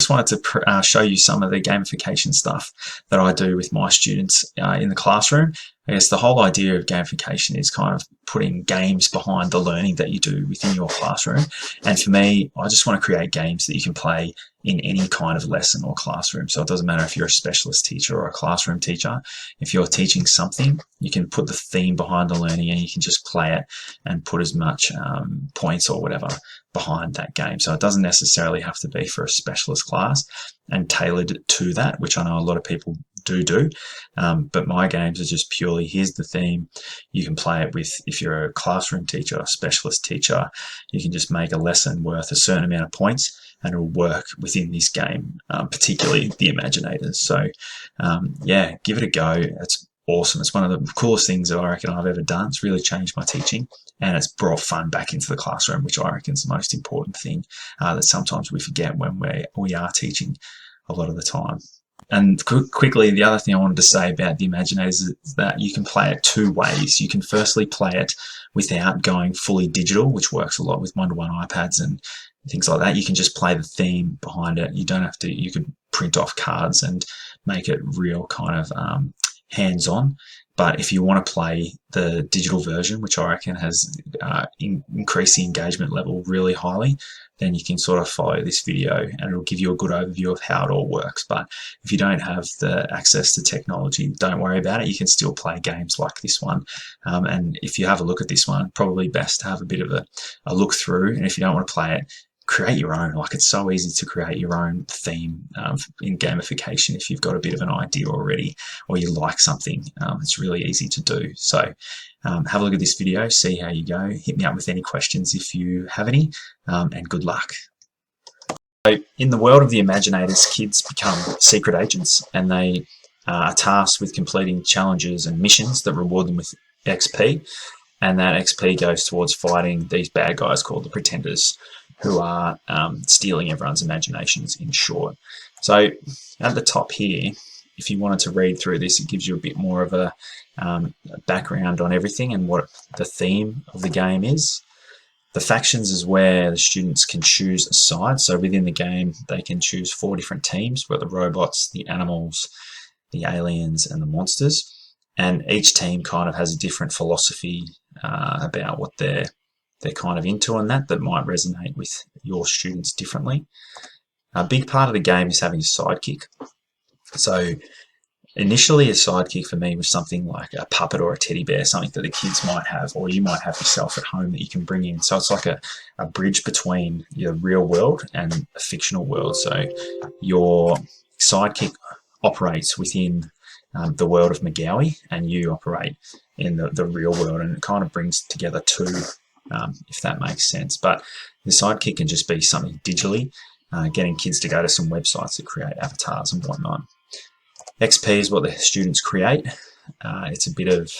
just wanted to show you some of the gamification stuff that I do with my students in the classroom. I guess the whole idea of gamification is kind of putting games behind the learning that you do within your classroom. And for me, I just want to create games that you can play in any kind of lesson or classroom. So it doesn't matter if you're a specialist teacher or a classroom teacher. If you're teaching something, you can put the theme behind the learning and you can just play it and put as much points or whatever behind that game. So it doesn't necessarily have to be for a specialist class and tailored to that, which I know a lot of people do. But my games are just purely, here's the theme. You can play it with, if you're a classroom teacher, a specialist teacher, you can just make a lesson worth a certain amount of points and it'll work within this game, particularly the Imaginators. So yeah, give it a go. It's awesome. It's one of the coolest things that I reckon I've ever done. It's really changed my teaching and it's brought fun back into the classroom, which I reckon is the most important thing that sometimes we forget when we are teaching a lot of the time. And quickly, the other thing I wanted to say about the Imaginators is that you can play it two ways. You can firstly play it without going fully digital, which works a lot with one-to-one iPads and things like that. You can just play the theme behind it. You don't have to, you could print off cards and make it real kind of hands-on. But if you want to play the digital version, which I reckon has increased the engagement level really highly, then you can sort of follow this video and it'll give you a good overview of how it all works. But if you don't have the access to technology, don't worry about it. You can still play games like this one. And if you have a look at this one, probably best to have a bit of a look through. And if you don't want to play it, create your own. Like, it's so easy to create your own theme in gamification if you've got a bit of an idea already or you like something. It's really easy to do. So have a look at this video, see how you go. Hit me up with any questions if you have any, and good luck. So in the world of the Imaginators, kids become secret agents and they are tasked with completing challenges and missions that reward them with XP. And that XP goes towards fighting these bad guys called the Pretenders, who are stealing everyone's imaginations, in short. So at the top here, if you wanted to read through this, it gives you a bit more of a background on everything and what the theme of the game is. The factions is where the students can choose a side. So within the game, they can choose 4 different teams, where the robots, the animals, the aliens, and the monsters. And each team kind of has a different philosophy about what they're kind of into, and that might resonate with your students differently. A big part of the game is having a sidekick. So initially a sidekick for me was something like a puppet or a teddy bear, something that the kids might have, or you might have yourself at home that you can bring in. So it's like a bridge between your real world and a fictional world. So your sidekick operates within the world of McGowie and you operate in the real world, and it kind of brings together two, if that makes sense. But the sidekick can just be something digitally, getting kids to go to some websites that create avatars and whatnot. XP is what the students create. It's a bit of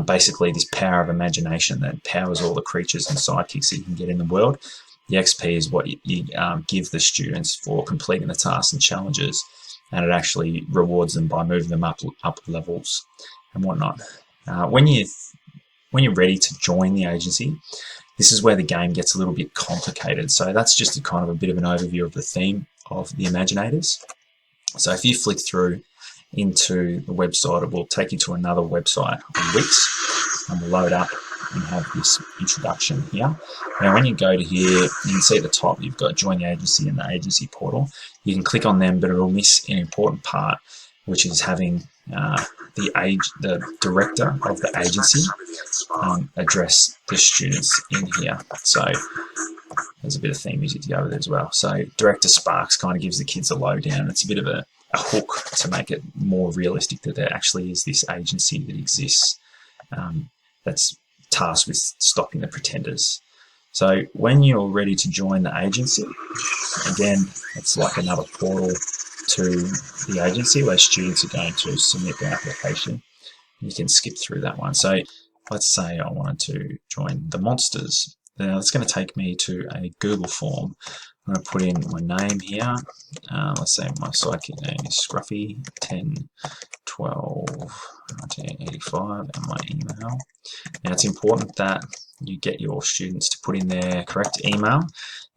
basically this power of imagination that powers all the creatures and sidekicks that you can get in the world. The XP is what you give the students for completing the tasks and challenges, and it actually rewards them by moving them up levels and whatnot. When you're ready to join the agency, this is where the game gets a little bit complicated. So that's just a kind of a bit of an overview of the theme of the Imaginators. So if you flick through into the website, it will take you to another website on Wix, and we'll load up and have this introduction here. Now when you go to here, you can see at the top you've got join the agency and the agency portal. You can click on them, but it'll miss an important part, which is having the director of the agency address the students in here. So there's a bit of theme music to go with it as well. So Director Sparks kind of gives the kids a lowdown. It's a bit of a hook to make it more realistic that there actually is this agency that exists that's tasked with stopping the Pretenders. So when you're ready to join the agency, again, it's like another portal to the agency where students are going to submit their application. You can skip through that one. So let's say I wanted to join the monsters. Now it's going to take me to a Google form. I'm going to put in my name here. Let's say my sidekick name is Scruffy 1012 1985 and my email. Now it's important that you get your students to put in their correct email,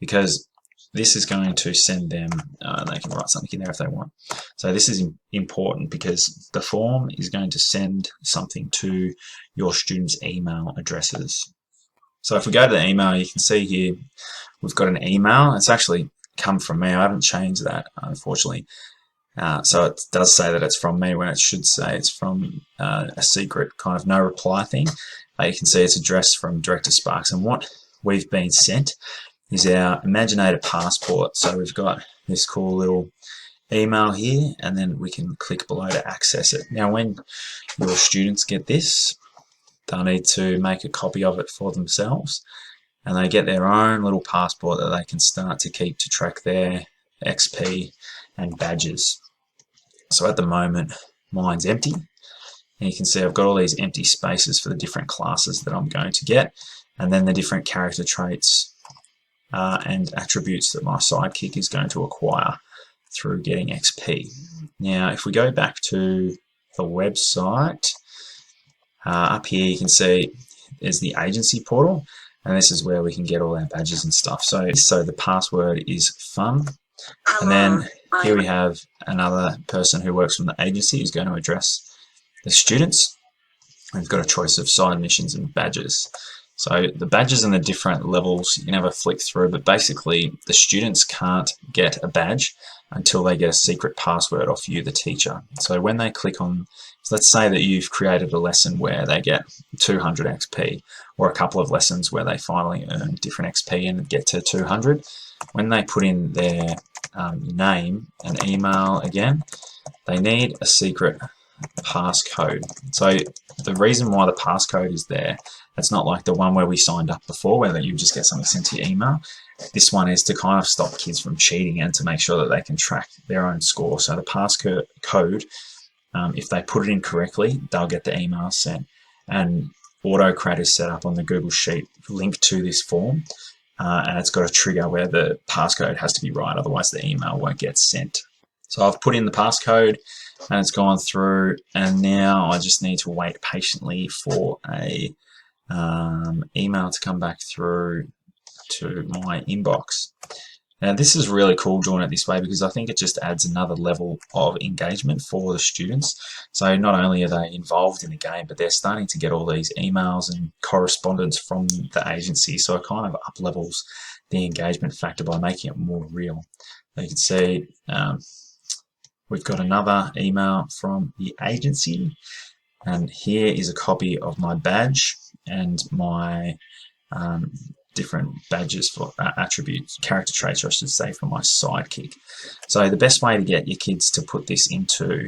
because this is going to send them, they can write something in there if they want. So this is important because the form is going to send something to your students' email addresses. So if we go to the email, you can see here we've got an email. It's actually come from me. I haven't changed that, unfortunately. So it does say that it's from me when it should say it's from a secret kind of no reply thing. You can see it's addressed from Director Sparks, and what we've been sent is our Imaginator passport. So we've got this cool little email here, and then we can click below to access it. Now when your students get this, they'll need to make a copy of it for themselves, and they get their own little passport that they can start to keep to track their XP and badges. So at the moment mine's empty, and you can see I've got all these empty spaces for the different classes that I'm going to get, and then the different character traits and attributes that my sidekick is going to acquire through getting XP. Now if we go back to the website, up here you can see there's the agency portal, and this is where we can get all our badges and stuff. So the password is fun, and then here we have another person who works from the agency who's going to address the students. We've got a choice of side missions and badges. So the badges and the different levels, you can have a flick through, but basically the students can't get a badge until they get a secret password off you, the teacher. So when they click on, so let's say that you've created a lesson where they get 200 XP, or a couple of lessons where they finally earn different XP and get to 200. When they put in their name and email again, they need a secret passcode. So the reason why the passcode is there, it's not like the one where we signed up before where you just get something sent to your email. This one is to kind of stop kids from cheating and to make sure that they can track their own score. So the passcode, if they put it in correctly, they'll get the email sent. And AutoCrad is set up on the Google Sheet linked to this form, and it's got a trigger where the passcode has to be right, otherwise the email won't get sent. So I've put in the passcode and it's gone through, and now I just need to wait patiently for a email to come back through to my inbox. Now this is really cool doing it this way because I think it just adds another level of engagement for the students. So not only are they involved in the game, but they're starting to get all these emails and correspondence from the agency. So it kind of up levels the engagement factor by making it more real. You can see we've got another email from the agency, and here is a copy of my badge and my different badges for attributes, character traits, or I should say, for my sidekick. So the best way to get your kids to put this into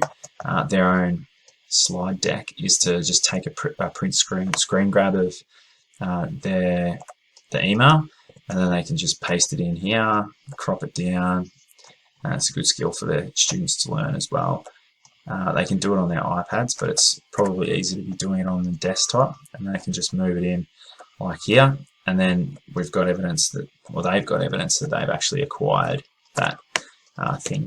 their own slide deck is to just take a print screen grab of the email, and then they can just paste it in here, crop it down. It's a good skill for their students to learn as well. They can do it on their iPads, but it's probably easy to be doing it on the desktop, and they can just move it in like here, and then we've got evidence that, or they've got evidence that they've actually acquired that thing.